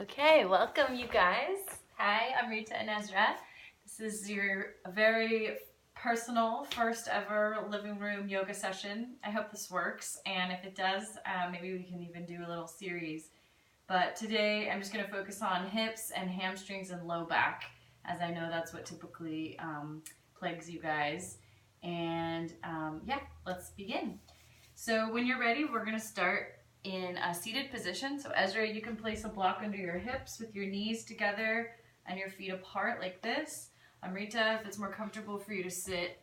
Okay, welcome you guys. Hi, I'm Rita and Ezra. This is your very personal first ever living room yoga session. I hope this works, and if it does, maybe we can even do a little series. But today I'm just going to focus on hips and hamstrings and low back, as I know that's what typically plagues you guys. And yeah, let's begin. So when you're ready, we're going to start in a seated position. So Ezra, you can place a block under your hips with your knees together and your feet apart like this. Rita, if it's more comfortable for you to sit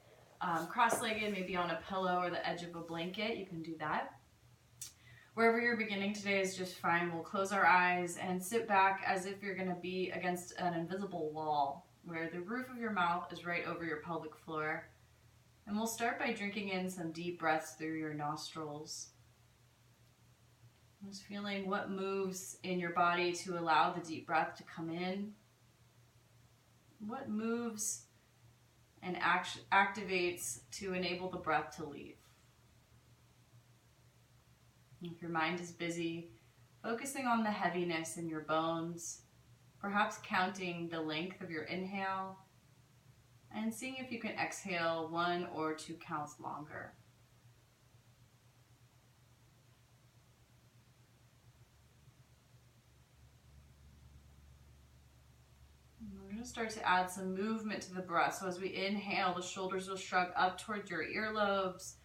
cross-legged, maybe on a pillow or the edge of a blanket, you can do that. Wherever you're beginning today is just fine. We'll close our eyes and sit back as if you're going to be against an invisible wall where the roof of your mouth is right over your pelvic floor. And we'll start by drinking in some deep breaths through your nostrils. Just feeling what moves in your body to allow the deep breath to come in. What moves and activates to enable the breath to leave. If your mind is busy, focusing on the heaviness in your bones, perhaps counting the length of your inhale, and seeing if you can exhale 1 or 2 counts longer. We're going to start to add some movement to the breath. So as we inhale, the shoulders will shrug up towards your earlobes.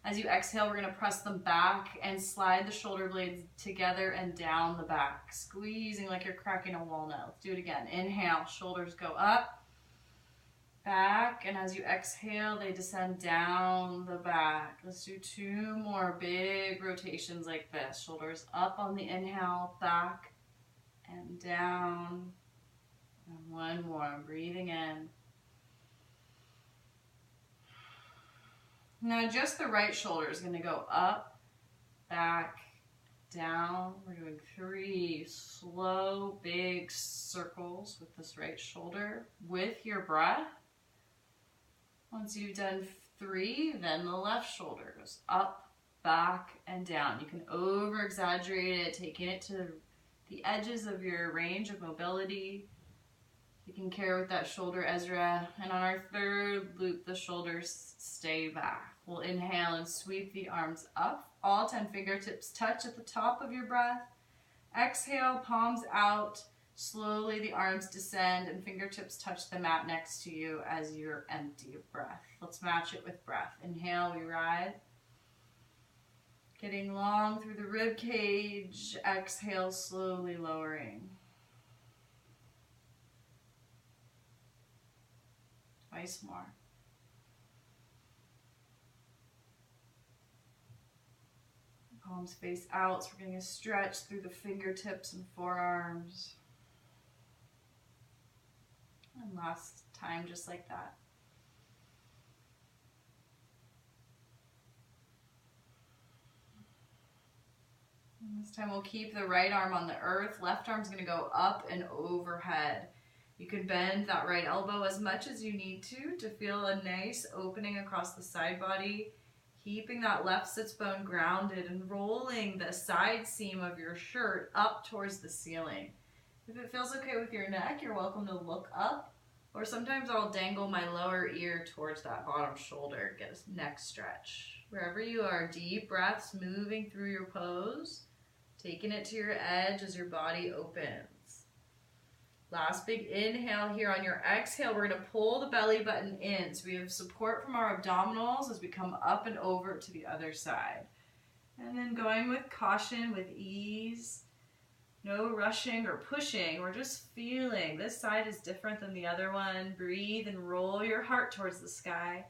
As you exhale, we're going to press them back and slide the shoulder blades together and down the back, squeezing like you're cracking a walnut. Let's do it again. Inhale, shoulders go up, back, and as you exhale, they descend down the back. Let's do 2 more big rotations like this. Shoulders up on the inhale, back and down. And 1 more, breathing in. Now just the right shoulder is going to go up, back, down. We're doing 3 slow, big circles with this right shoulder with your breath. Once you've done 3, then the left shoulder goes up, back, and down. You can over-exaggerate it, taking it to the edges of your range of mobility. You can care with that shoulder, Ezra. And on our 3rd loop, the shoulders stay back. We'll inhale and sweep the arms up. All 10 fingertips touch at the top of your breath. Exhale, palms out. Slowly the arms descend and fingertips touch the mat next to you as you're empty of breath. Let's match it with breath. Inhale, we ride. Getting long through the rib cage. Exhale, slowly lowering. Twice more. Palms face out, so we're getting a stretch through the fingertips and forearms. And last time, just like that. And this time we'll keep the right arm on the earth. Left arm's going to go up and overhead. You can bend that right elbow as much as you need to feel a nice opening across the side body, keeping that left sits bone grounded and rolling the side seam of your shirt up towards the ceiling. If it feels okay with your neck, you're welcome to look up, or sometimes I'll dangle my lower ear towards that bottom shoulder, get a neck stretch. Wherever you are, deep breaths moving through your pose, taking it to your edge as your body opens. Last big inhale here. On your exhale, we're going to pull the belly button in. So we have support from our abdominals as we come up and over to the other side. And then going with caution, with ease. No rushing or pushing. We're just feeling. This side is different than the other one. Breathe and roll your heart towards the sky.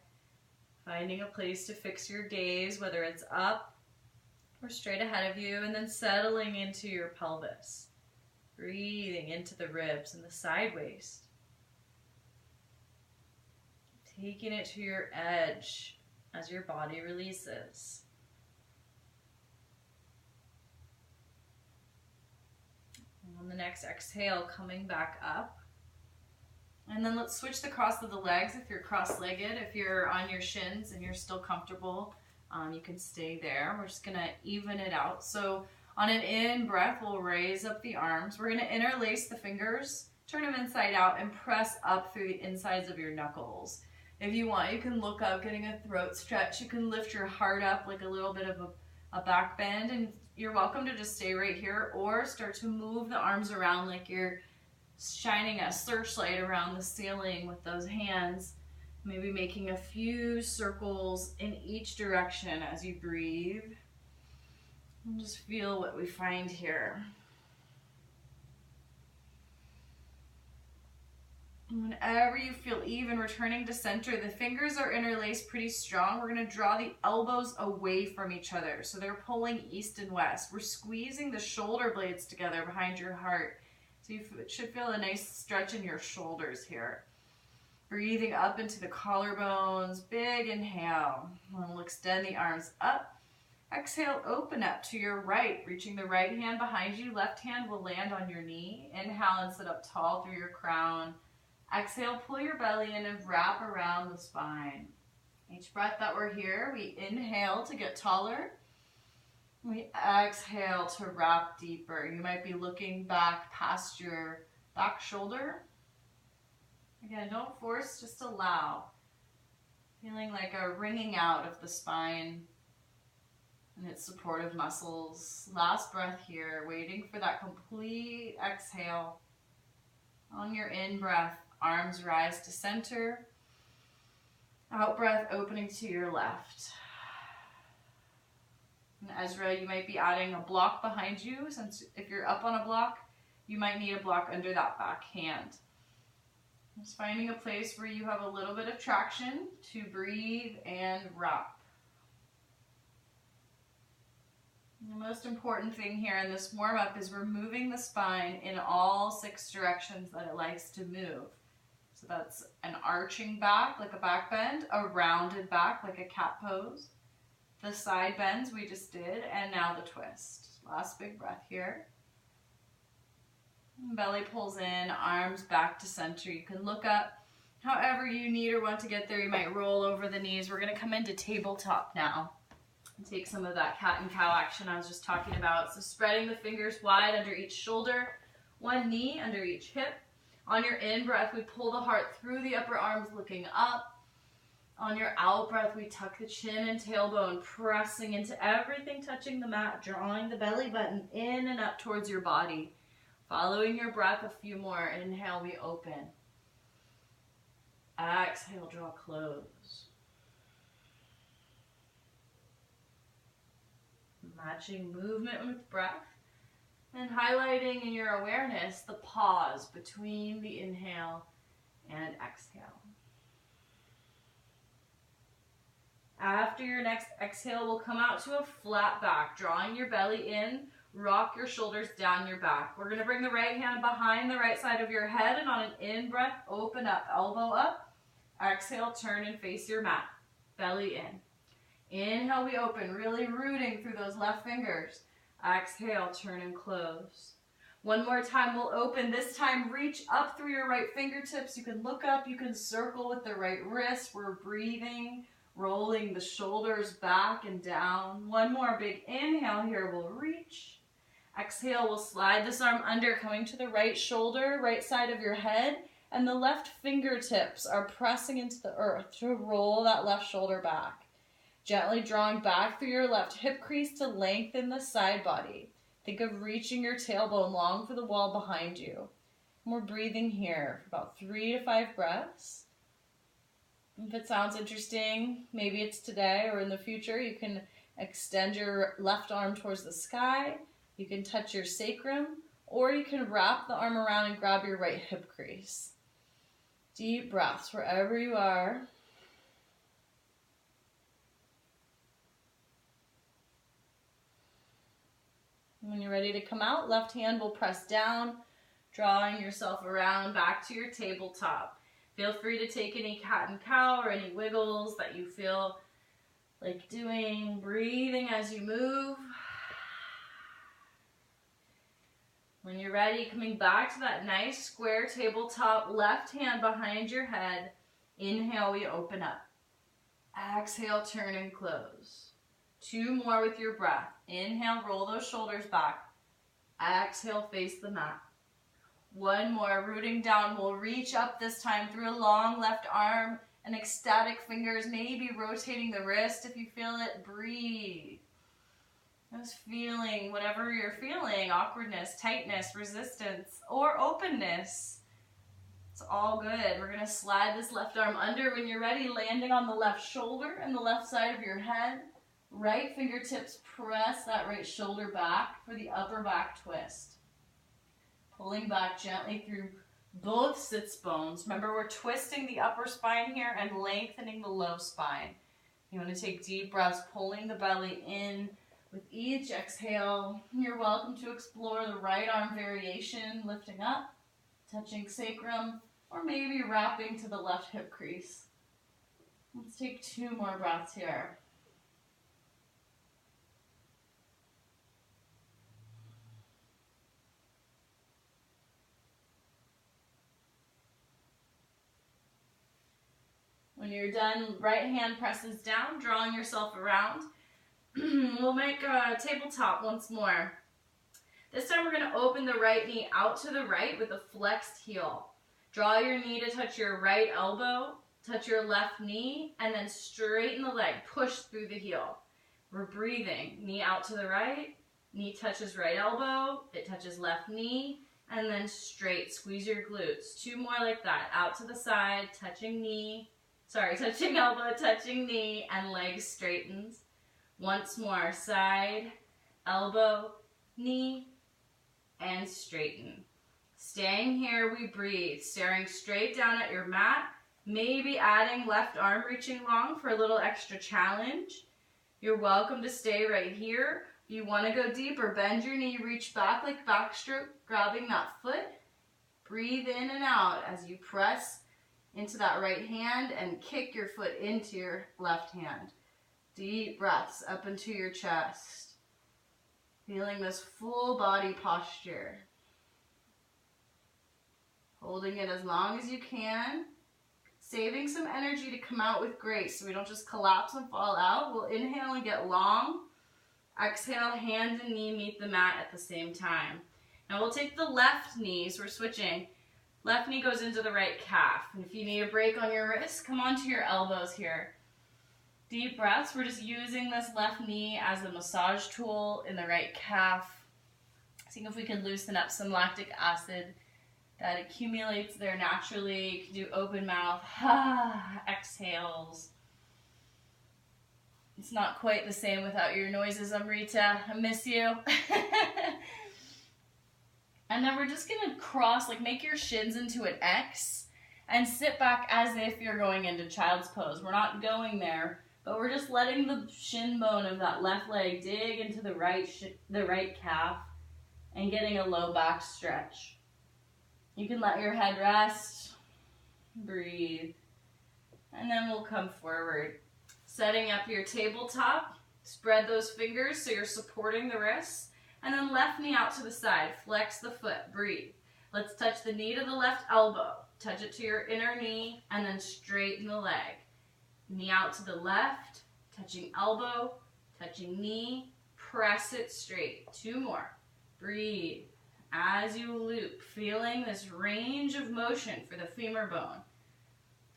Finding a place to fix your gaze, whether it's up or straight ahead of you, and then settling into your pelvis. Breathing into the ribs and the side waist. Taking it to your edge as your body releases. And on the next exhale, coming back up. And then let's switch the cross of the legs if you're cross-legged. If you're on your shins and you're still comfortable, you can stay there. We're just going to even it out. So On an in breath, we'll raise up the arms. We're going to interlace the fingers, turn them inside out, and press up through the insides of your knuckles. If you want, you can look up, getting a throat stretch. You can lift your heart up like a little bit of a back bend, and you're welcome to just stay right here or start to move the arms around like you're shining a searchlight around the ceiling with those hands. Maybe making a few circles in each direction as you breathe. And just feel what we find here. And whenever you feel even, returning to center, the fingers are interlaced pretty strong. We're going to draw the elbows away from each other. So they're pulling east and west. We're squeezing the shoulder blades together behind your heart. So you should feel a nice stretch in your shoulders here. Breathing up into the collarbones. Big inhale. And we'll extend the arms up. Exhale, open up to your right, reaching the right hand behind you. Left hand will land on your knee. Inhale and sit up tall through your crown. Exhale, pull your belly in and wrap around the spine. Each breath that we're here, we inhale to get taller. We exhale to wrap deeper. You might be looking back past your back shoulder. Again, don't force, just allow. Feeling like a wringing out of the spine and its supportive muscles. Last breath here, waiting for that complete exhale. On your in-breath, arms rise to center. Out-breath, opening to your left. And Ezra, you might be adding a block behind you, since if you're up on a block, you might need a block under that back hand. Just finding a place where you have a little bit of traction to breathe and wrap. The most important thing here in this warm-up is we're moving the spine in all 6 directions that it likes to move. So that's an arching back, like a back bend, a rounded back, like a cat pose, the side bends we just did, and now the twist. Last big breath here. Belly pulls in, arms back to center. You can look up however you need or want to get there. You might roll over the knees. We're going to come into tabletop now. Take some of that cat and cow action I was just talking about. So spreading the fingers wide under each shoulder, one knee under each hip. On your in-breath, we pull the heart through the upper arms looking up. On your out-breath, we tuck the chin and tailbone, pressing into everything touching the mat, drawing the belly button in and up towards your body. Following your breath, a few more. Inhale, we open. Exhale, draw close. Matching movement with breath and highlighting in your awareness the pause between the inhale and exhale. After your next exhale, we'll come out to a flat back, drawing your belly in, rock your shoulders down your back. We're going to bring the right hand behind the right side of your head, and on an in-breath, open up, elbow up. Exhale, turn and face your mat, belly in. Inhale, we open, really rooting through those left fingers. Exhale, turn and close. One more time, we'll open. This time, reach up through your right fingertips. You can look up, you can circle with the right wrist. We're breathing, rolling the shoulders back and down. One more big inhale here, we'll reach. Exhale, we'll slide this arm under, coming to the right shoulder, right side of your head, and the left fingertips are pressing into the earth to roll that left shoulder back. Gently drawing back through your left hip crease to lengthen the side body. Think of reaching your tailbone long for the wall behind you. And we're breathing here for about 3 to 5 breaths. If it sounds interesting, maybe it's today or in the future, you can extend your left arm towards the sky. You can touch your sacrum, or you can wrap the arm around and grab your right hip crease. Deep breaths wherever you are. When you're ready to come out, left hand will press down, drawing yourself around back to your tabletop. Feel free to take any cat and cow or any wiggles that you feel like doing. Breathing as you move. When you're ready, coming back to that nice square tabletop, left hand behind your head. Inhale, we open up. Exhale, turn and close. 2 more with your breath. Inhale, roll those shoulders back. Exhale, face the mat. One more, rooting down. We'll reach up this time through a long left arm and ecstatic fingers, maybe rotating the wrist if you feel it. Breathe. Just feeling whatever you're feeling, awkwardness, tightness, resistance, or openness. It's all good. We're going to slide this left arm under when you're ready, landing on the left shoulder and the left side of your head. Right fingertips press that right shoulder back for the upper back twist. Pulling back gently through both sits bones. Remember, we're twisting the upper spine here and lengthening the low spine. You want to take deep breaths, pulling the belly in with each exhale. You're welcome to explore the right arm variation, lifting up, touching sacrum, or maybe wrapping to the left hip crease. Let's take 2 more breaths here. When you're done, right hand presses down, drawing yourself around. We'll make a tabletop once more. This time we're going to open the right knee out to the right with a flexed heel. Draw your knee to touch your right elbow, touch your left knee, and then straighten the leg. Push through the heel. We're breathing. Knee out to the right, knee touches right elbow, it touches left knee, and then straight. Squeeze your glutes. 2 more like that. Out to the side, touching elbow, touching knee, and leg straightens. Once more, side, elbow, knee, and straighten. Staying here, we breathe, staring straight down at your mat, maybe adding left arm reaching long for a little extra challenge. You're welcome to stay right here. If you want to go deeper, bend your knee, reach back like backstroke, grabbing that foot. Breathe in and out as you press into that right hand and kick your foot into your left hand. Deep breaths up into your chest. Feeling this full body posture. Holding it as long as you can. Saving some energy to come out with grace so we don't just collapse and fall out. We'll inhale and get long. Exhale, hand and knee meet the mat at the same time. Now we'll take the left knee, so we're switching. Left knee goes into the right calf. And if you need a break on your wrist, come onto your elbows here. Deep breaths. We're just using this left knee as a massage tool in the right calf. Seeing if we can loosen up some lactic acid that accumulates there naturally. You can do open mouth, exhales. It's not quite the same without your noises, Amrita. I miss you. And then we're just going to cross, make your shins into an X and sit back as if you're going into child's pose. We're not going there, but we're just letting the shin bone of that left leg dig into the right calf and getting a low back stretch. You can let your head rest, breathe, and then we'll come forward. Setting up your tabletop, spread those fingers so you're supporting the wrists. And then left knee out to the side. Flex the foot. Breathe. Let's touch the knee to the left elbow. Touch it to your inner knee and then straighten the leg. Knee out to the left. Touching elbow. Touching knee. Press it straight. 2 more. Breathe. As you loop, feeling this range of motion for the femur bone.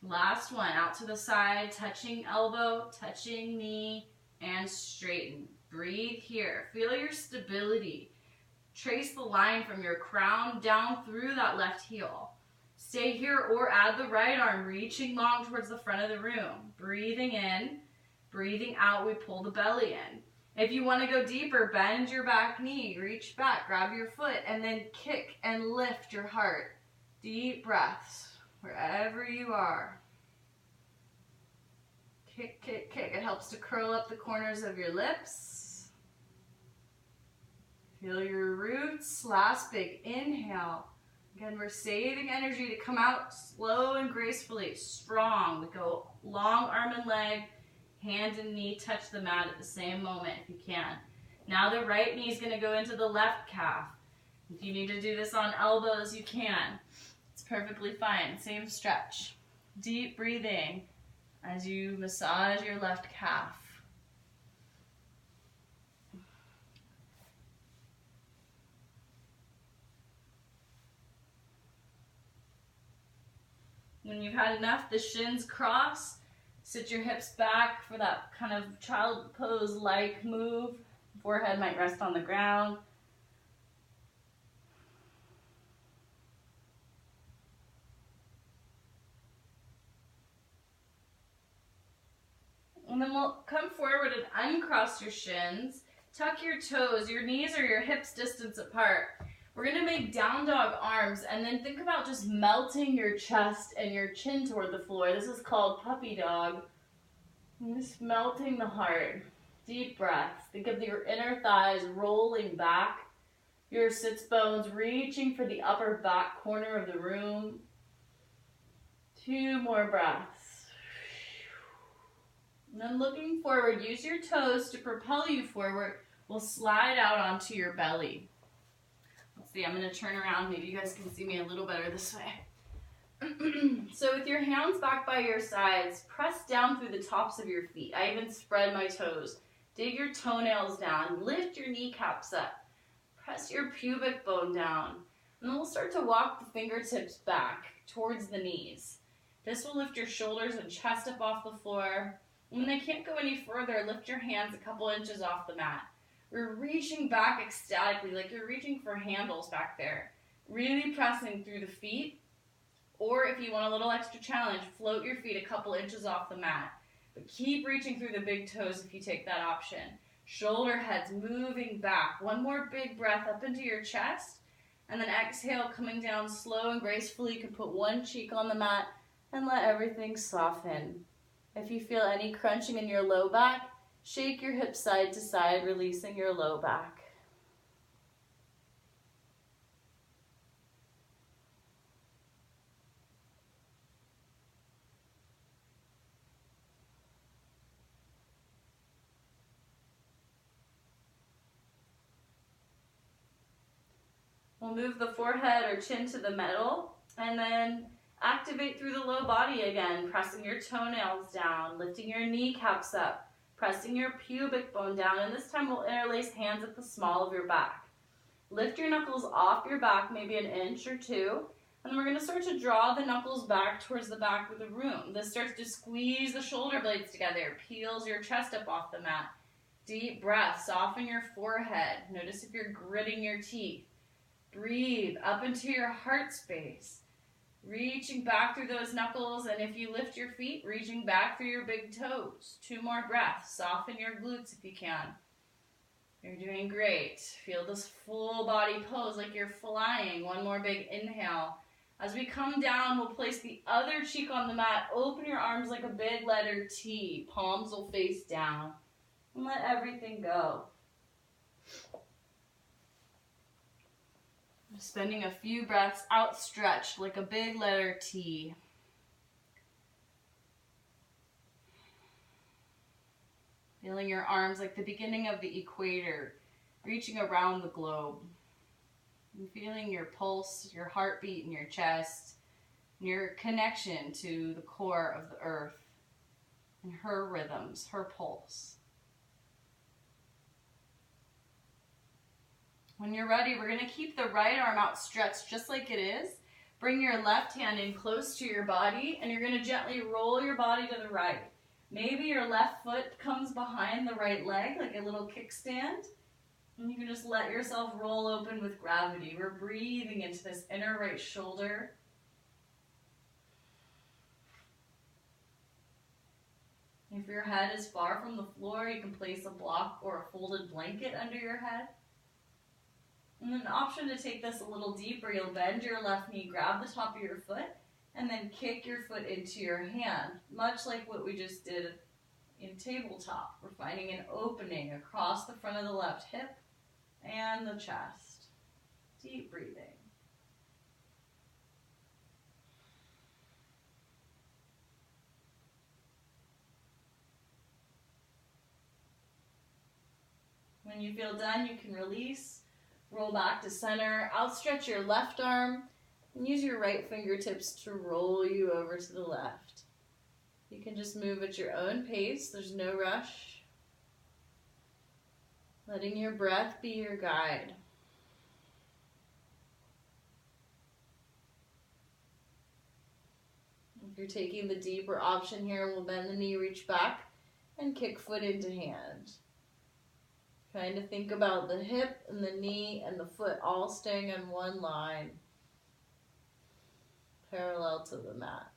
Last one. Out to the side. Touching elbow. Touching knee. And straighten. Breathe here. Feel your stability. Trace the line from your crown down through that left heel. Stay here or add the right arm, reaching long towards the front of the room. Breathing in, breathing out, we pull the belly in. If you want to go deeper, bend your back knee, reach back, grab your foot, and then kick and lift your heart. Deep breaths, wherever you are. Kick, kick, kick. It helps to curl up the corners of your lips. Feel your roots. Last big inhale. Again, we're saving energy to come out slow and gracefully. Strong. We go long arm and leg. Hand and knee touch the mat at the same moment if you can. Now the right knee is going to go into the left calf. If you need to do this on elbows, you can. It's perfectly fine. Same stretch. Deep breathing as you massage your left calf. When you've had enough, the shins cross. Sit your hips back for that kind of child pose-like move. Forehead might rest on the ground. And then we'll come forward and uncross your shins. Tuck your toes. Your knees are your hips distance apart. We're going to make down dog arms, and then think about just melting your chest and your chin toward the floor. This is called puppy dog. And just melting the heart. Deep breaths. Think of your inner thighs rolling back. Your sits bones reaching for the upper back corner of the room. 2 more breaths. And then looking forward, use your toes to propel you forward. We'll slide out onto your belly. Let's see, I'm going to turn around. Maybe you guys can see me a little better this way. So with your hands back by your sides, press down through the tops of your feet. I even spread my toes. Dig your toenails down. Lift your kneecaps up. Press your pubic bone down. And then we'll start to walk the fingertips back towards the knees. This will lift your shoulders and chest up off the floor. When they can't go any further, lift your hands a couple inches off the mat. We're reaching back ecstatically, like you're reaching for handles back there. Really pressing through the feet. Or if you want a little extra challenge, float your feet a couple inches off the mat. But keep reaching through the big toes if you take that option. Shoulder heads moving back. One more big breath up into your chest. And then exhale, coming down slow and gracefully. You can put one cheek on the mat and let everything soften. If you feel any crunching in your low back, shake your hips side to side, releasing your low back. We'll move the forehead or chin to the middle, and then activate through the low body again, pressing your toenails down, lifting your kneecaps up, pressing your pubic bone down, and this time we'll interlace hands at the small of your back. Lift your knuckles off your back, maybe an inch or 2, and then we're going to start to draw the knuckles back towards the back of the room. This starts to squeeze the shoulder blades together, peels your chest up off the mat. Deep breath, soften your forehead. Notice if you're gritting your teeth. Breathe up into your heart space. Reaching back through those knuckles, and if you lift your feet, reaching back through your big toes. 2 more breaths. Soften your glutes if you can. You're doing great. Feel this full body pose like you're flying. 1 more big inhale. As we come down, we'll place the other cheek on the mat. Open your arms like a big letter T. Palms will face down. And let everything go. Spending a few breaths outstretched like a big letter T. Feeling your arms like the beginning of the equator, reaching around the globe. And feeling your pulse, your heartbeat in your chest, and your connection to the core of the earth and her rhythms, her pulse. When you're ready, we're going to keep the right arm outstretched just like it is. Bring your left hand in close to your body, and you're going to gently roll your body to the right. Maybe your left foot comes behind the right leg, like a little kickstand. And you can just let yourself roll open with gravity. We're breathing into this inner right shoulder. If your head is far from the floor, you can place a block or a folded blanket under your head. And then an option to take this a little deeper, you'll bend your left knee, grab the top of your foot, and then kick your foot into your hand, much like what we just did in tabletop. We're finding an opening across the front of the left hip and the chest. Deep breathing. When you feel done, you can release. Roll back to center, outstretch your left arm, and use your right fingertips to roll you over to the left. You can just move at your own pace, there's no rush. Letting your breath be your guide. And You're taking the deeper option here. We'll bend the knee, reach back, and kick foot into hand. Trying to think about the hip and the knee and the foot all staying in one line, parallel to the mat.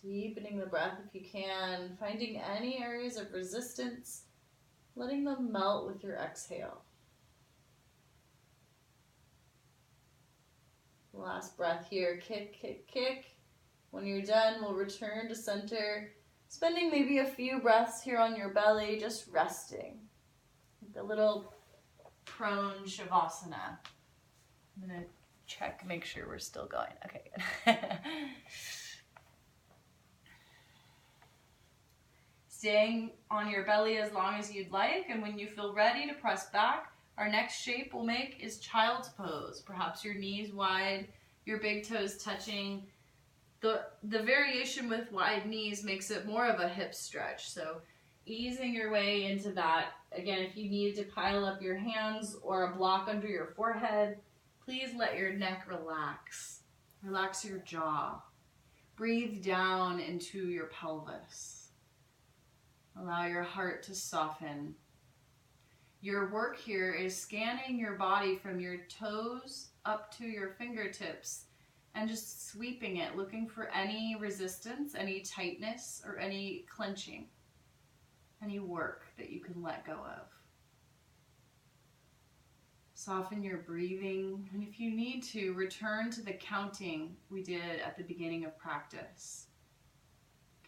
Deepening the breath if you can, finding any areas of resistance, letting them melt with your exhale. Last breath here, kick, kick, kick. When you're done, we'll return to center, spending maybe a few breaths here on your belly, just resting. The little prone shavasana. I'm gonna check, make sure we're still going. Okay, good. Staying on your belly as long as you'd like, and when you feel ready to press back, our next shape we'll make is child's pose. Perhaps your knees wide, your big toes touching. The variation with wide knees makes it more of a hip stretch, so easing your way into that. Again, if you need to pile up your hands or a block under your forehead, please let your neck relax. Relax your jaw. Breathe down into your pelvis. Allow your heart to soften. Your work here is scanning your body from your toes up to your fingertips and just sweeping it, looking for any resistance, any tightness, or any clenching, any work that you can let go of. Soften your breathing, and if you need to, return to the counting we did at the beginning of practice.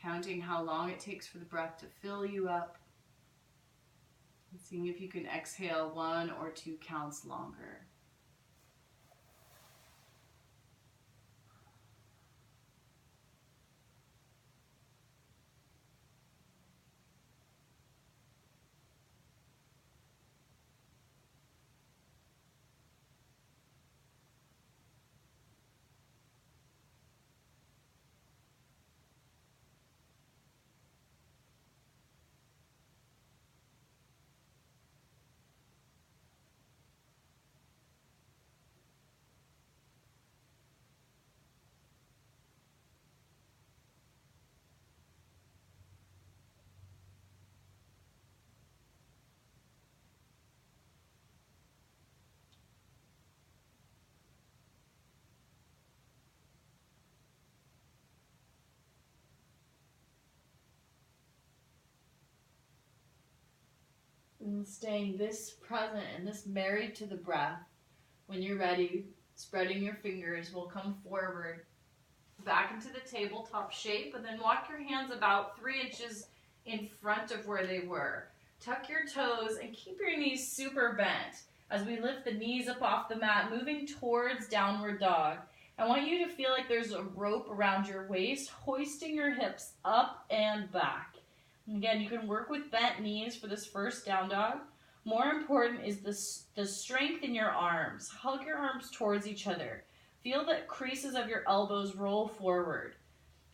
Counting how long it takes for the breath to fill you up, and seeing if you can exhale 1 or 2 counts longer. And staying this present and this married to the breath. When you're ready, spreading your fingers, we'll come forward, back into the tabletop shape, and then walk your hands about 3 inches in front of where they were. Tuck your toes and keep your knees super bent as we lift the knees up off the mat, moving towards downward dog. I want you to feel like there's a rope around your waist, hoisting your hips up and back. And again, you can work with bent knees for this first down dog. More important is the strength in your arms. Hug your arms towards each other. Feel the creases of your elbows roll forward.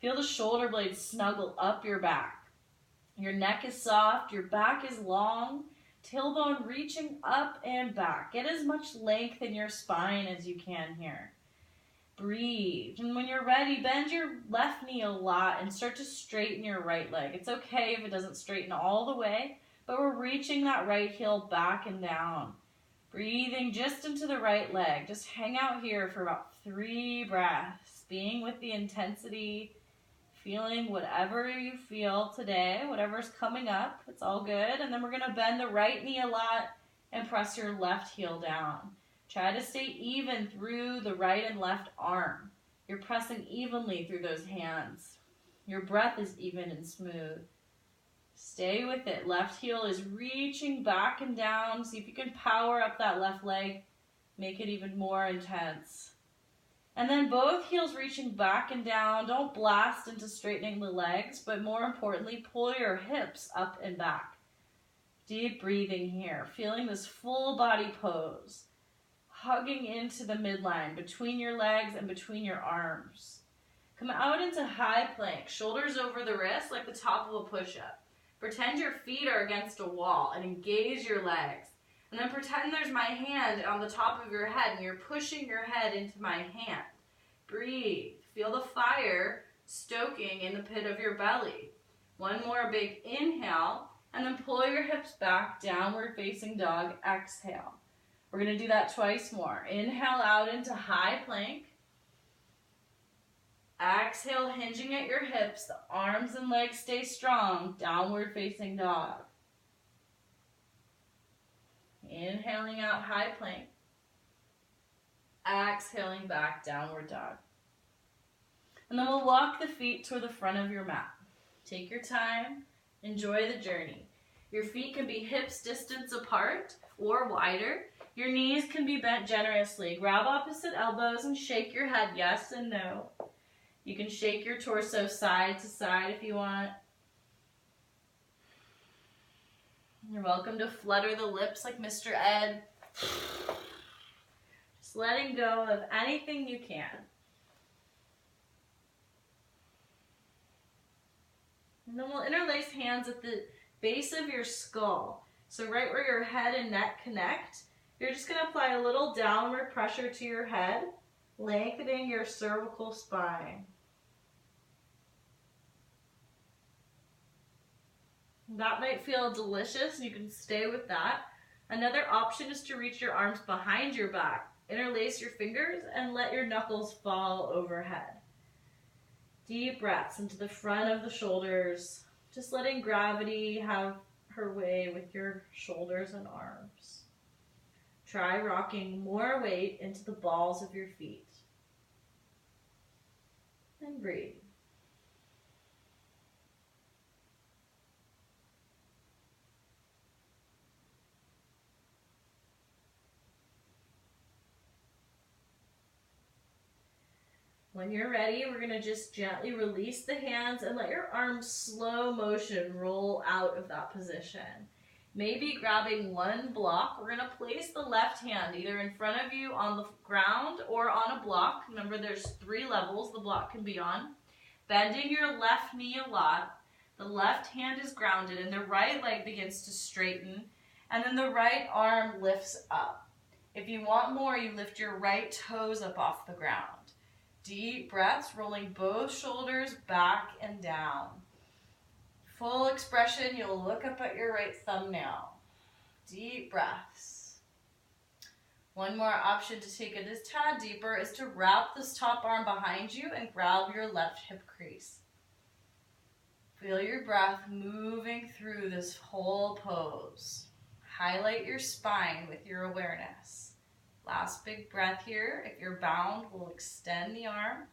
Feel the shoulder blades snuggle up your back. Your neck is soft, your back is long, tailbone reaching up and back. Get as much length in your spine as you can here. Breathe. And when you're ready, bend your left knee a lot and start to straighten your right leg. It's okay if it doesn't straighten all the way, but we're reaching that right heel back and down. Breathing just into the right leg. Just hang out here for about 3 breaths, being with the intensity, feeling whatever you feel today, whatever's coming up. It's all good. And then we're going to bend the right knee a lot and press your left heel down. Try to stay even through the right and left arm. You're pressing evenly through those hands. Your breath is even and smooth. Stay with it. Left heel is reaching back and down. See if you can power up that left leg. Make it even more intense. And then both heels reaching back and down. Don't blast into straightening the legs, but more importantly, pull your hips up and back. Deep breathing here. Feeling this full body pose. Hugging into the midline between your legs and between your arms. Come out into high plank, shoulders over the wrist like the top of a push-up. Pretend your feet are against a wall and engage your legs. And then pretend there's my hand on the top of your head and you're pushing your head into my hand. Breathe. Feel the fire stoking in the pit of your belly. One more big inhale, and then pull your hips back, downward facing dog, exhale. We're going to do that twice more. Inhale out into high plank. Exhale, hinging at your hips, the arms and legs stay strong, downward facing dog. Inhaling out, high plank. Exhaling back, downward dog. And then we'll walk the feet toward the front of your mat. Take your time, enjoy the journey. Your feet can be hips distance apart or wider. Your knees can be bent generously. Grab opposite elbows and shake your head yes and no. You can shake your torso side to side if you want. You're welcome to flutter the lips like Mr. Ed. Just letting go of anything you can. And then we'll interlace hands at the base of your skull. So right where your head and neck connect, you're just going to apply a little downward pressure to your head, lengthening your cervical spine. That might feel delicious, and you can stay with that. Another option is to reach your arms behind your back. Interlace your fingers and let your knuckles fall overhead. Deep breaths into the front of the shoulders, just letting gravity have her way with your shoulders and arms. Try rocking more weight into the balls of your feet. And breathe. When you're ready, we're going to just gently release the hands and let your arms slow motion roll out of that position. Maybe grabbing one block, we're going to place the left hand either in front of you on the ground or on a block. Remember, there's 3 levels the block can be on. Bending your left knee a lot. The left hand is grounded and the right leg begins to straighten. And then the right arm lifts up. If you want more, you lift your right toes up off the ground. Deep breaths, rolling both shoulders back and down. Full expression, you'll look up at your right thumbnail. Deep breaths. One more option to take it a tad deeper is to wrap this top arm behind you and grab your left hip crease. Feel your breath moving through this whole pose. Highlight your spine with your awareness. Last big breath here. If you're bound, we'll extend the arm.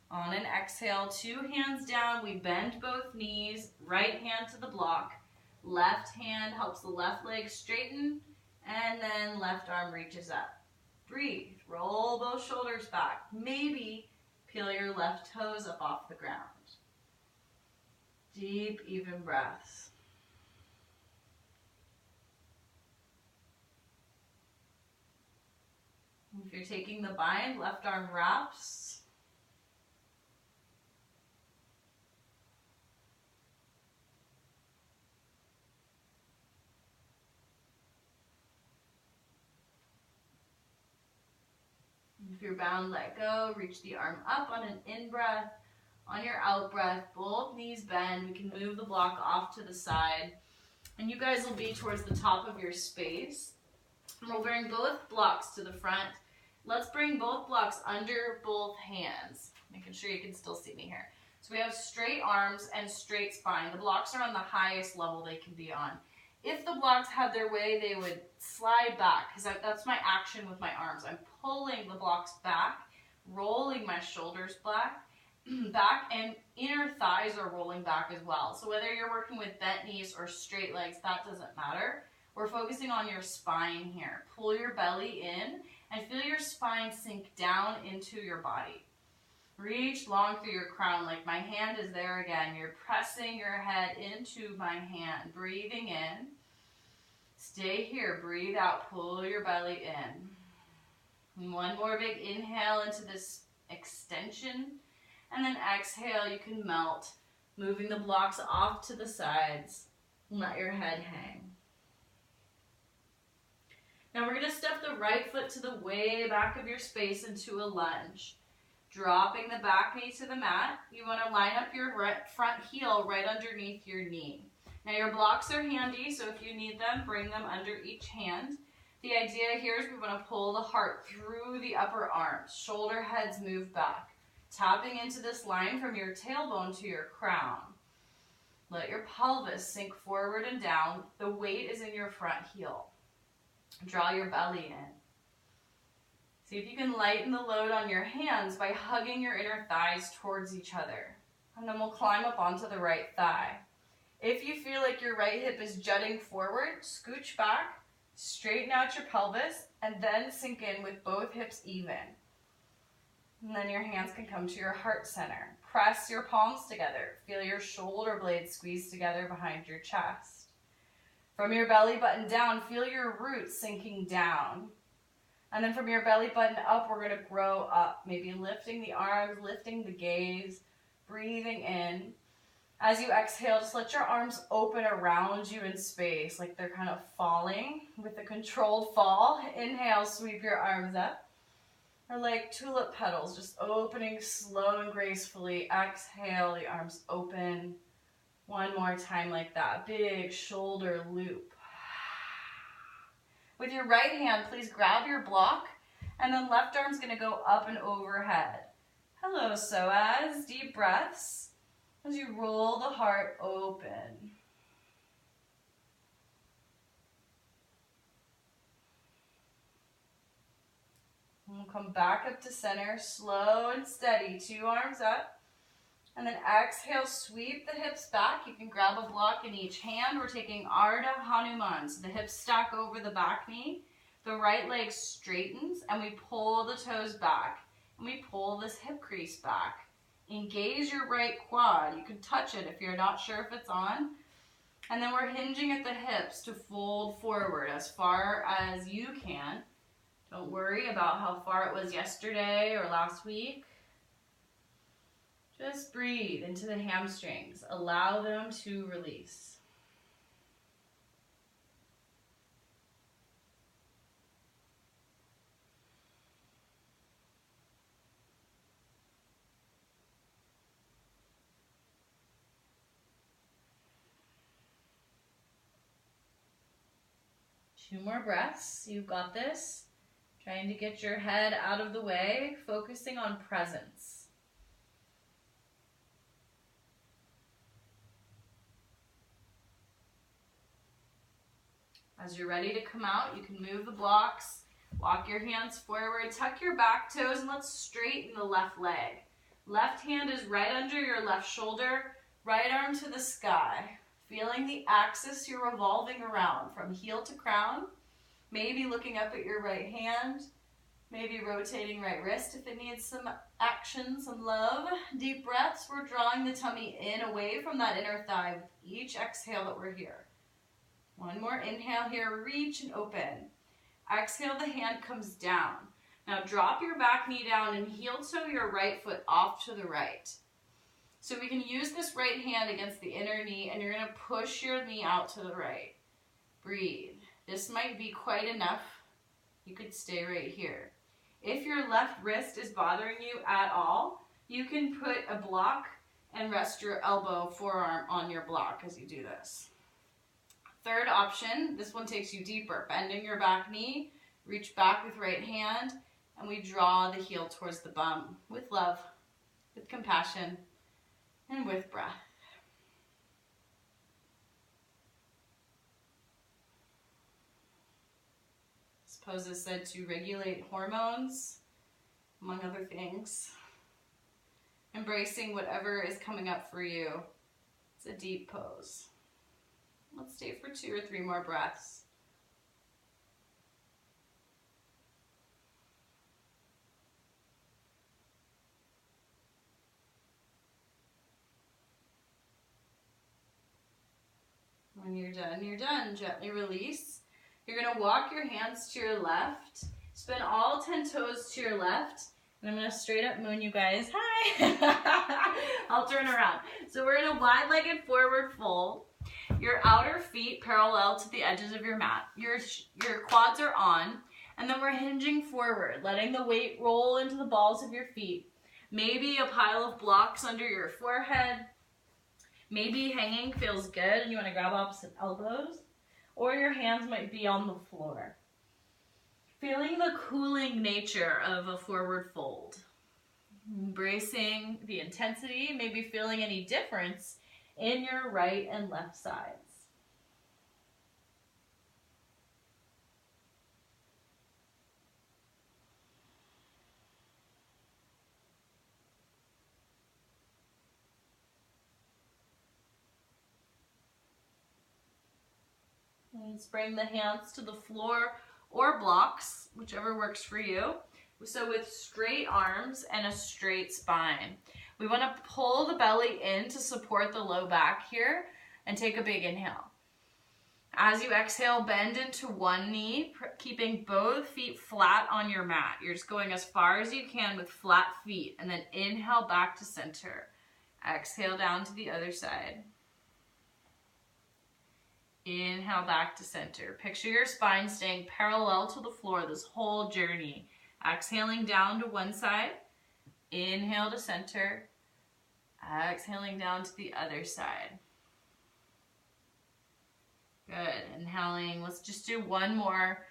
On an exhale, 2 hands down, we bend both knees, right hand to the block. Left hand helps the left leg straighten, and then left arm reaches up. Breathe, roll both shoulders back. Maybe peel your left toes up off the ground. Deep, even breaths. If you're taking the bind, left arm wraps. If you're bound, let go. Reach the arm up on an in-breath. On your out-breath, both knees bend. We can move the block off to the side. And you guys will be towards the top of your space. And we'll bring both blocks to the front. Let's bring both blocks under both hands, making sure you can still see me here. So we have straight arms and straight spine. The blocks are on the highest level they can be on. If the blocks had their way, they would slide back, because that's my action with my arms. I'm pulling the blocks back, rolling my shoulders back, and inner thighs are rolling back as well. So whether you're working with bent knees or straight legs, that doesn't matter. We're focusing on your spine here. Pull your belly in and feel your spine sink down into your body. Reach long through your crown like my hand is there again. You're pressing your head into my hand. Breathing in. Stay here. Breathe out. Pull your belly in. And one more big inhale into this extension. And then exhale. You can melt Moving the blocks off to the sides. Let your head hang. Now we're going to step the right foot to the way back of your space into a lunge. Dropping the back knee to the mat. You want to line up your front heel right underneath your knee. Now your blocks are handy, so if you need them, bring them under each hand. The idea here is we want to pull the heart through the upper arms. Shoulder heads move back. Tapping into this line from your tailbone to your crown. Let your pelvis sink forward and down. The weight is in your front heel. Draw your belly in. See if you can lighten the load on your hands by hugging your inner thighs towards each other. And then we'll climb up onto the right thigh. If you feel like your right hip is jutting forward, scooch back, straighten out your pelvis, and then sink in with both hips even. And then your hands can come to your heart center. Press your palms together. Feel your shoulder blades squeeze together behind your chest. From your belly button down, feel your roots sinking down. And then from your belly button up, we're going to grow up. Maybe lifting the arms, lifting the gaze, breathing in. As you exhale, just let your arms open around you in space, like they're kind of falling with a controlled fall. Inhale, sweep your arms up. Or like tulip petals, just opening slow and gracefully. Exhale, the arms open. One more time like that. Big shoulder loop. With your right hand, please grab your block, and then left arm's going to go up and overhead. Hello, psoas. Deep breaths as you roll the heart open. And we'll come back up to center, slow and steady. 2 arms up. And then exhale, sweep the hips back. You can grab a block in each hand. We're taking Ardha Hanuman. So the hips stack over the back knee. The right leg straightens, and we pull the toes back. And we pull this hip crease back. Engage your right quad. You can touch it if you're not sure if it's on. And then we're hinging at the hips to fold forward as far as you can. Don't worry about how far it was yesterday or last week. Just breathe into the hamstrings. Allow them to release. Two more breaths. You've got this. Trying to get your head out of the way, focusing on presence. As you're ready to come out, you can move the blocks, walk your hands forward, tuck your back toes, and let's straighten the left leg. Left hand is right under your left shoulder, right arm to the sky. Feeling the axis you're revolving around from heel to crown. Maybe looking up at your right hand. Maybe rotating right wrist if it needs some action, some love. Deep breaths. We're drawing the tummy in away from that inner thigh with each exhale that we're here. One more inhale here. Reach and open. Exhale, the hand comes down. Now drop your back knee down and heel toe your right foot off to the right. So we can use this right hand against the inner knee, and you're going to push your knee out to the right. Breathe. This might be quite enough. You could stay right here. If your left wrist is bothering you at all, you can put a block and rest your elbow, forearm on your block as you do this. Third option, this one takes you deeper. Bending your back knee, reach back with right hand, and we draw the heel towards the bum with love, with compassion, and with breath. This pose is said to regulate hormones, among other things. Embracing whatever is coming up for you. It's a deep pose. Let's stay for 2 or 3 more breaths. When you're done, you're done. Gently release. You're going to walk your hands to your left. Spin all 10 toes to your left And I'm going to straight up moon you guys. Hi! I'll turn around. So we're in a wide-legged forward fold. Your outer feet parallel to the edges of your mat. Your quads are on. And then we're hinging forward, letting the weight roll into the balls of your feet. Maybe a pile of blocks under your forehead. Maybe hanging feels good and you want to grab opposite elbows. Or your hands might be on the floor. Feeling the cooling nature of a forward fold. Embracing the intensity, maybe feeling any difference in your right and left sides. Let's bring the hands to the floor or blocks, whichever works for you. So with straight arms and a straight spine. We want to pull the belly in to support the low back here and take a big inhale. As you exhale, bend into one knee, keeping both feet flat on your mat. You're just going as far as you can with flat feet, and then inhale back to center. Exhale down to the other side. Inhale back to center. Picture your spine staying parallel to the floor this whole journey. Exhaling down to one side. Inhale to center. Exhaling down to the other side. Good. Inhaling. Let's just do one more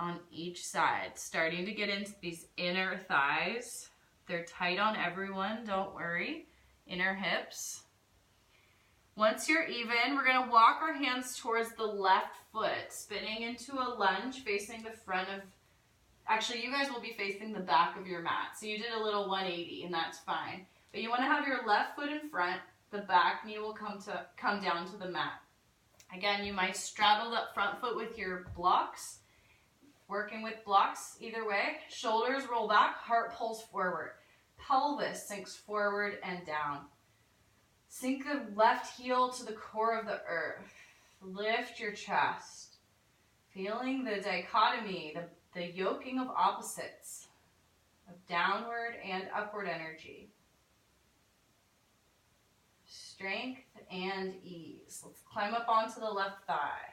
on each side. Starting to get into these inner thighs. They're tight on everyone. Don't worry. Inner hips. Once you're even, we're going to walk our hands towards the left foot, spinning into a lunge facing the front of, actually you guys will be facing the back of your mat. So you did a little 180 and that's fine. But you want to have your left foot in front, the back knee will come down to the mat. Again, you might straddle that front foot with your blocks, working with blocks either way. Shoulders roll back, heart pulls forward. Pelvis sinks forward and down. Sink the left heel to the core of the earth. Lift your chest. Feeling the dichotomy, the yoking of opposites, of downward and upward energy. Strength and ease. Let's climb up onto the left thigh.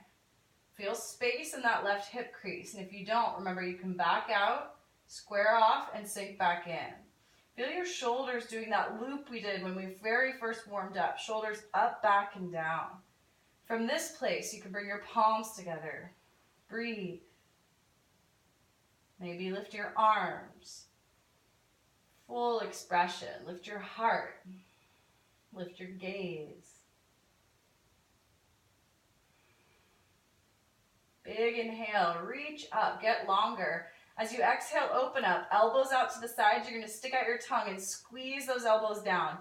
Feel space in that left hip crease. And if you don't, remember you can back out, square off, and sink back in. Feel your shoulders doing that loop we did when we very first warmed up. Shoulders up, back, and down. From this place, you can bring your palms together. Breathe. Maybe lift your arms. Full expression. Lift your heart. Lift your gaze. Big inhale. Reach up. Get longer. As you exhale, open up, elbows out to the sides. You're going to stick out your tongue and squeeze those elbows down.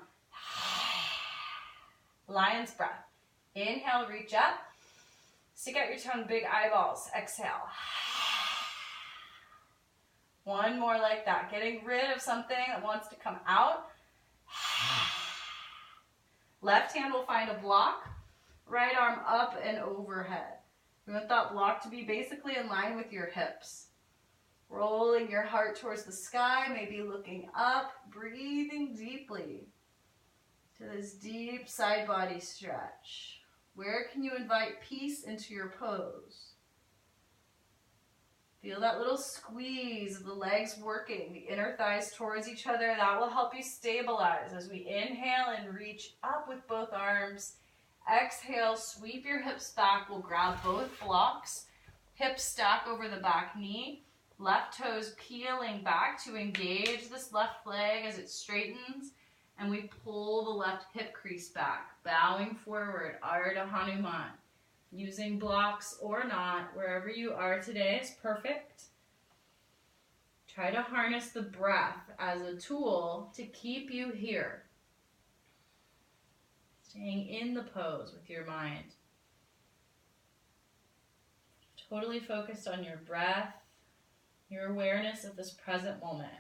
Lion's breath. Inhale, reach up. Stick out your tongue, big eyeballs. Exhale. One more like that. Getting rid of something that wants to come out. Left hand will find a block. Right arm up and overhead. We want that block to be basically in line with your hips. Rolling your heart towards the sky, maybe looking up, breathing deeply to this deep side body stretch. Where can you invite peace into your pose? Feel that little squeeze of the legs working, the inner thighs towards each other. That will help you stabilize as we inhale and reach up with both arms. Exhale, sweep your hips back. We'll grab both blocks. Hips stack over the back knee. Left toes peeling back to engage this left leg as it straightens. And we pull the left hip crease back, bowing forward, Ardha Hanuman. Using blocks or not, wherever you are today is perfect. Try to harness the breath as a tool to keep you here. Staying in the pose with your mind. Totally focused on your breath, your awareness of this present moment.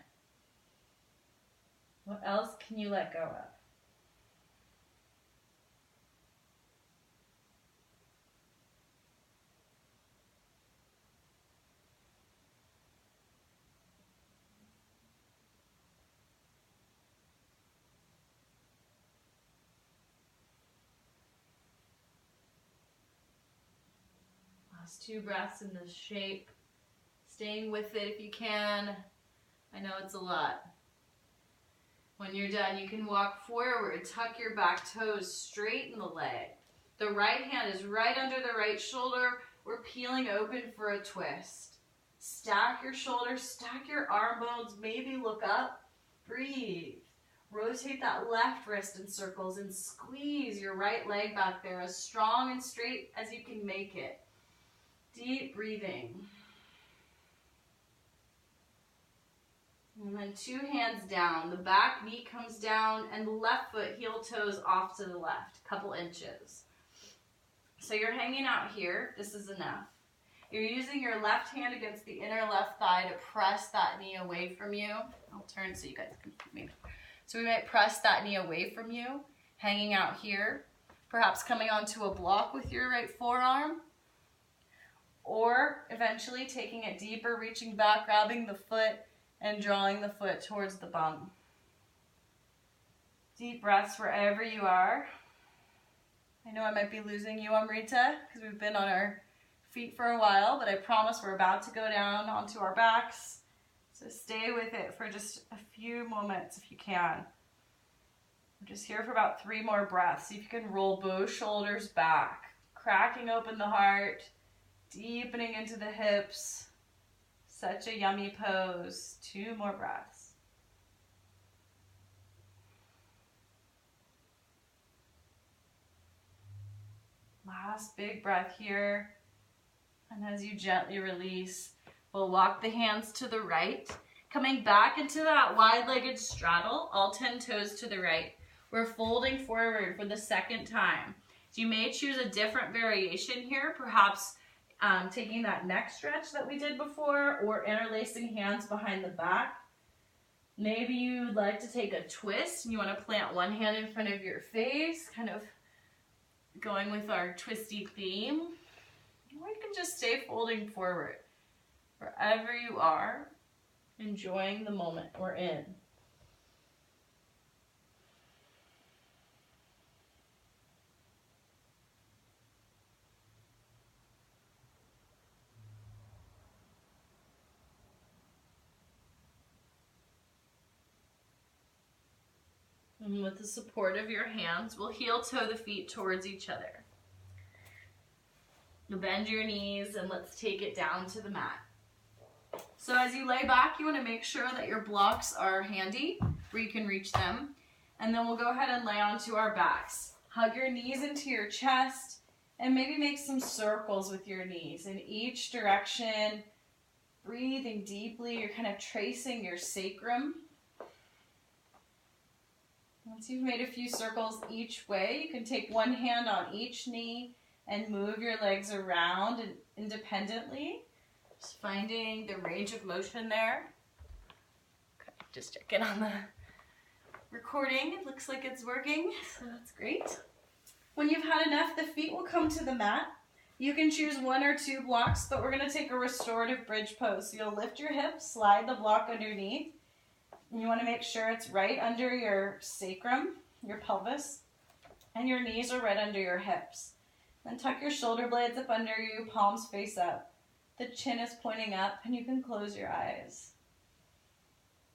What else can you let go of? Just 2 breaths in this shape. Staying with it if you can. I know it's a lot. When you're done, you can walk forward, tuck your back toes, straighten the leg. The right hand is right under the right shoulder. We're peeling open for a twist. Stack your shoulders, stack your arm bones, maybe look up. Breathe. Rotate that left wrist in circles and squeeze your right leg back there as strong and straight as you can make it. Deep breathing. And then 2 hands down. The back knee comes down and the left foot, heel toes off to the left, a couple inches. So you're hanging out here. This is enough. You're using your left hand against the inner left thigh to press that knee away from you. I'll turn so you guys can see me. So we might press that knee away from you, hanging out here, perhaps coming onto a block with your right forearm, or eventually taking it deeper, reaching back, grabbing the foot, and drawing the foot towards the bum. Deep breaths wherever you are. I know I might be losing you, Amrita, because we've been on our feet for a while, but I promise we're about to go down onto our backs. So stay with it for just a few moments if you can. I'm just here for about 3 more breaths. See if you can roll both shoulders back, cracking open the heart, deepening into the hips. Such a yummy pose. 2 more breaths. Last big breath here. And as you gently release, we'll walk the hands to the right, coming back into that wide-legged straddle, all 10 toes to the right. We're folding forward for the second time. So you may choose a different variation here, perhaps taking that neck stretch that we did before, or interlacing hands behind the back. Maybe you'd like to take a twist and you want to plant one hand in front of your face, kind of going with our twisty theme. Or you can just stay folding forward. Wherever you are, enjoying the moment we're in. And with the support of your hands, we'll heel toe the feet towards each other. You'll bend your knees and let's take it down to the mat. So as you lay back, you want to make sure that your blocks are handy where you can reach them. And then we'll go ahead and lay onto our backs. Hug your knees into your chest and maybe make some circles with your knees in each direction. Breathing deeply, you're kind of tracing your sacrum. Once you've made a few circles each way, you can take one hand on each knee and move your legs around and independently. Just finding the range of motion there. Okay, just checking on the recording. It looks like it's working, so that's great. When you've had enough, the feet will come to the mat. You can choose 1 or 2 blocks, but we're going to take a restorative bridge pose. So you'll lift your hips, slide the block underneath. And you want to make sure it's right under your sacrum, your pelvis, and your knees are right under your hips. Then tuck your shoulder blades up under you, palms face up. The chin is pointing up, and you can close your eyes.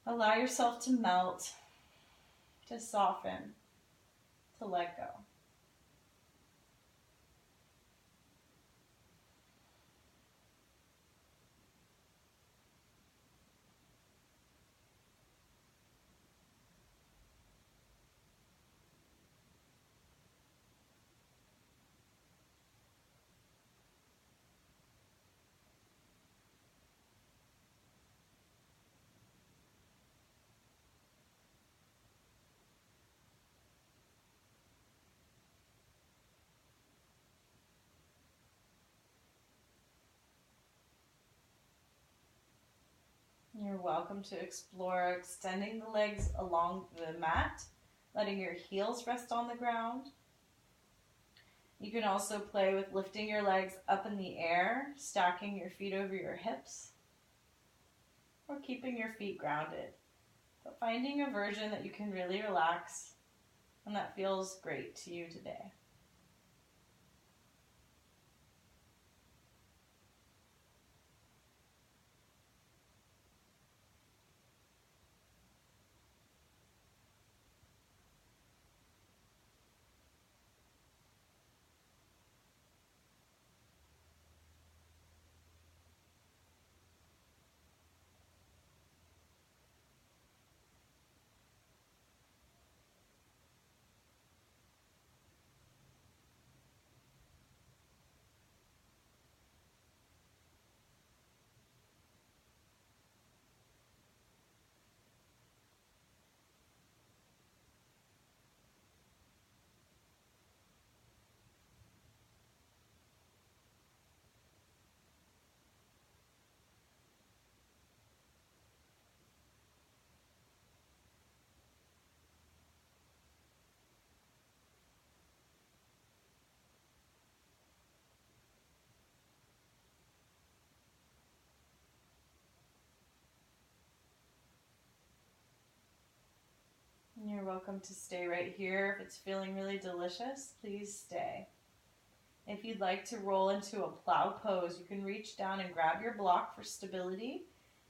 Allow yourself to melt, to soften, to let go. You're welcome to explore extending the legs along the mat, letting your heels rest on the ground. You can also play with lifting your legs up in the air, stacking your feet over your hips, or keeping your feet grounded. But finding a version that you can really relax and that feels great to you today. welcome to stay right here. If it's feeling really delicious, please stay. If you'd like to roll into a plow pose, you can reach down and grab your block for stability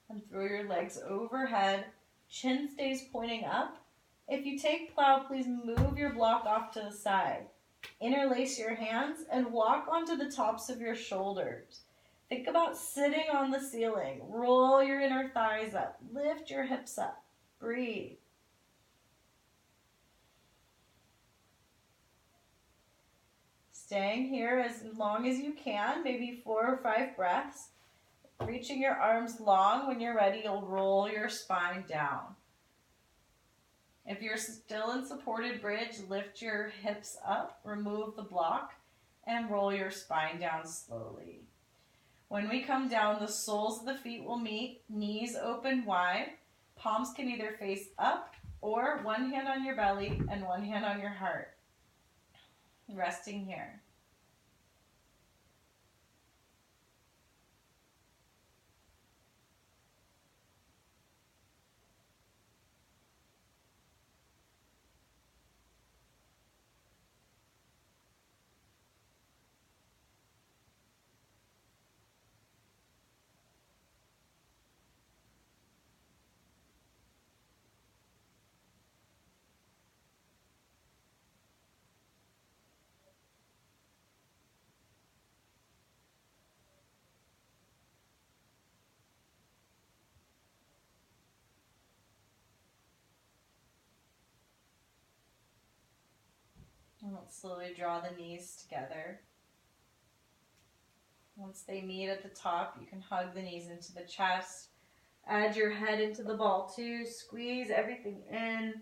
and throw your legs overhead. Chin stays pointing up. If you take plow, please move your block off to the side. Interlace your hands and walk onto the tops of your shoulders. Think about sitting on the ceiling. Roll your inner thighs up. Lift your hips up. Breathe. Staying here as long as you can, maybe 4 or 5 breaths. Reaching your arms long. When you're ready, you'll roll your spine down. If you're still in supported bridge, lift your hips up, remove the block, and roll your spine down slowly. When we come down, the soles of the feet will meet, knees open wide. Palms can either face up or one hand on your belly and one hand on your heart. Resting here. And let's slowly draw the knees together. Once they meet at the top, you can hug the knees into the chest. Add your head into the ball too. Squeeze everything in.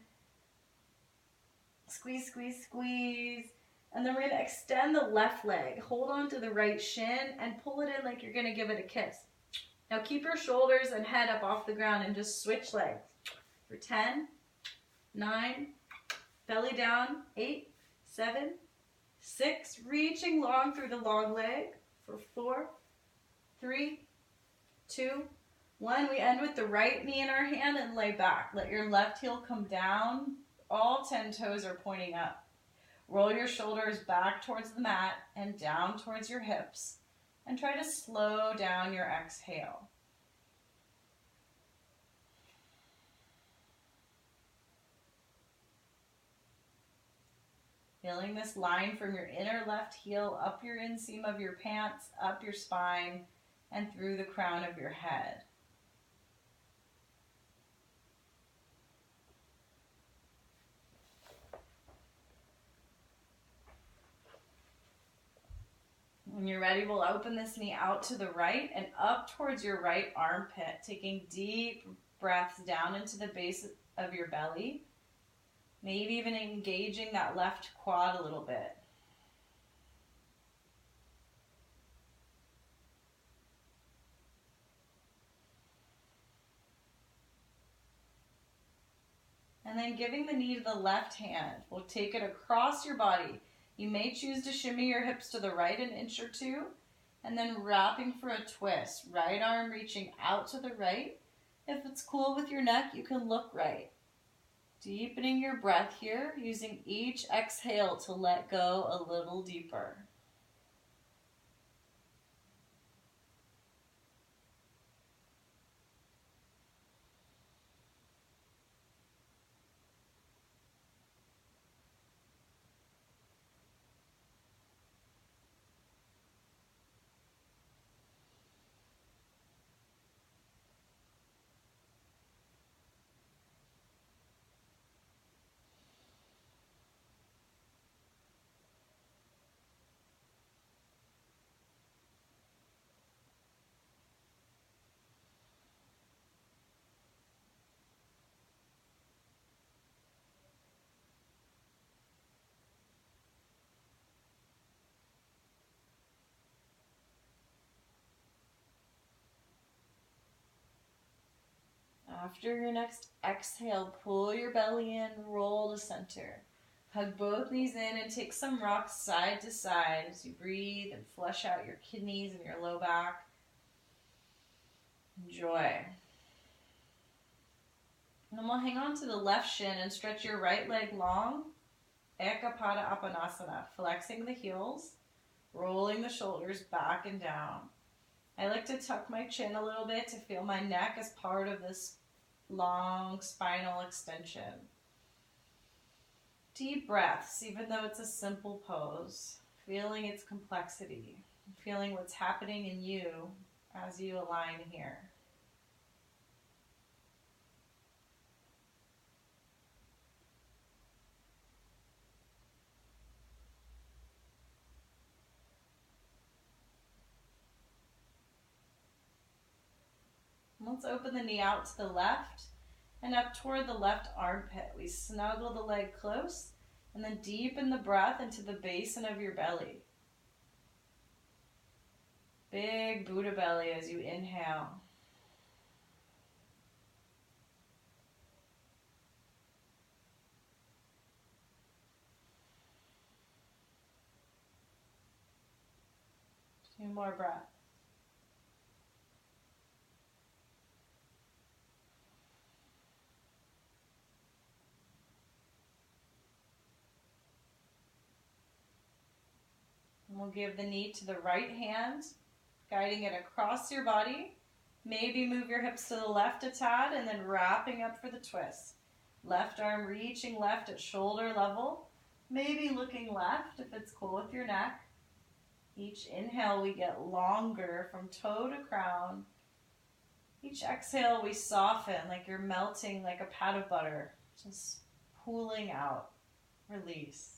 Squeeze, squeeze, squeeze. And then we're going to extend the left leg. Hold on to the right shin and pull it in like you're going to give it a kiss. Now keep your shoulders and head up off the ground and just switch legs. For 10, 9, belly down, 8, 7, 6, reaching long through the long leg. For 4, 3, 2, 1. We end with the right knee in our hand and lay back. Let your left heel come down. All 10 toes are pointing up. Roll your shoulders back towards the mat and down towards your hips. And try to slow down your exhale. Feeling this line from your inner left heel up your inseam of your pants, up your spine, and through the crown of your head. When you're ready, we'll open this knee out to the right and up towards your right armpit, taking deep breaths down into the base of your belly. Maybe even engaging that left quad a little bit. And then giving the knee to the left hand. We'll take it across your body. You may choose to shimmy your hips to the right an inch or two, and then wrapping for a twist. Right arm reaching out to the right. If it's cool with your neck, you can look right. Deepening your breath here, using each exhale to let go a little deeper. After your next exhale, pull your belly in, roll to center. Hug both knees in and take some rocks side to side as you breathe and flush out your kidneys and your low back. Enjoy. And then we'll hang on to the left shin and stretch your right leg long. Ekapada Apanasana, flexing the heels, rolling the shoulders back and down. I like to tuck my chin a little bit to feel my neck as part of this long spinal extension. Deep breaths, even though it's a simple pose, feeling its complexity, feeling what's happening in you as you align here. Let's open the knee out to the left and up toward the left armpit. We snuggle the leg close and then deepen the breath into the basin of your belly. Big Buddha belly as you inhale. Two more breaths. And we'll give the knee to the right hand, guiding it across your body. Maybe move your hips to the left a tad and then wrapping up for the twist. Left arm reaching left at shoulder level. Maybe looking left if it's cool with your neck. Each inhale we get longer from toe to crown. Each exhale we soften like you're melting like a pat of butter. Just pulling out. Release.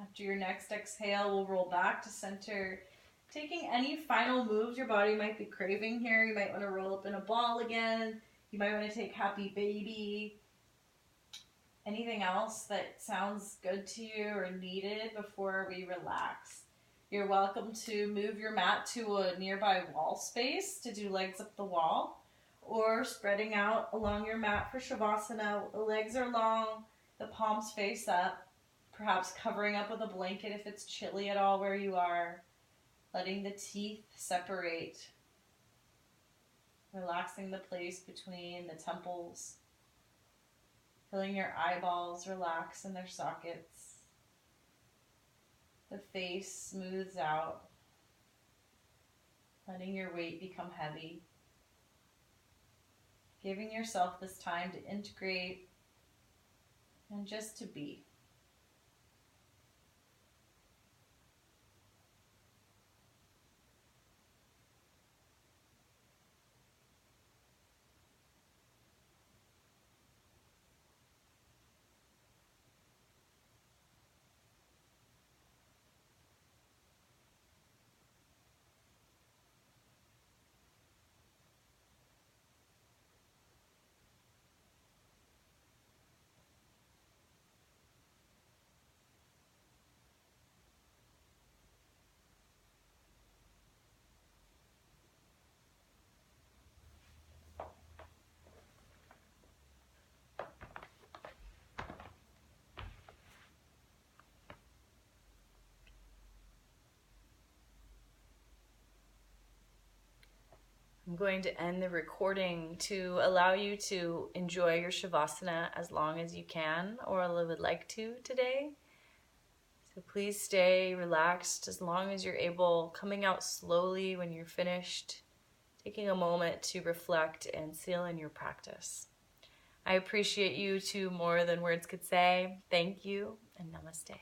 After your next exhale, we'll roll back to center, taking any final moves your body might be craving here. You might want to roll up in a ball again. You might want to take happy baby. Anything else that sounds good to you or needed before we relax. You're welcome to move your mat to a nearby wall space to do legs up the wall, or spreading out along your mat for Shavasana. The legs are long, the palms face up. Perhaps covering up with a blanket if it's chilly at all where you are. Letting the teeth separate. Relaxing the place between the temples. Feeling your eyeballs relax in their sockets. The face smooths out. Letting your weight become heavy. Giving yourself this time to integrate and just to be. I'm going to end the recording to allow you to enjoy your Shavasana as long as you can or would like to today. So So please stay relaxed as long as you're able, coming out slowly when you're finished, taking a moment to reflect and seal in your practice. I appreciate you to more than words could say. Thank you, and namaste.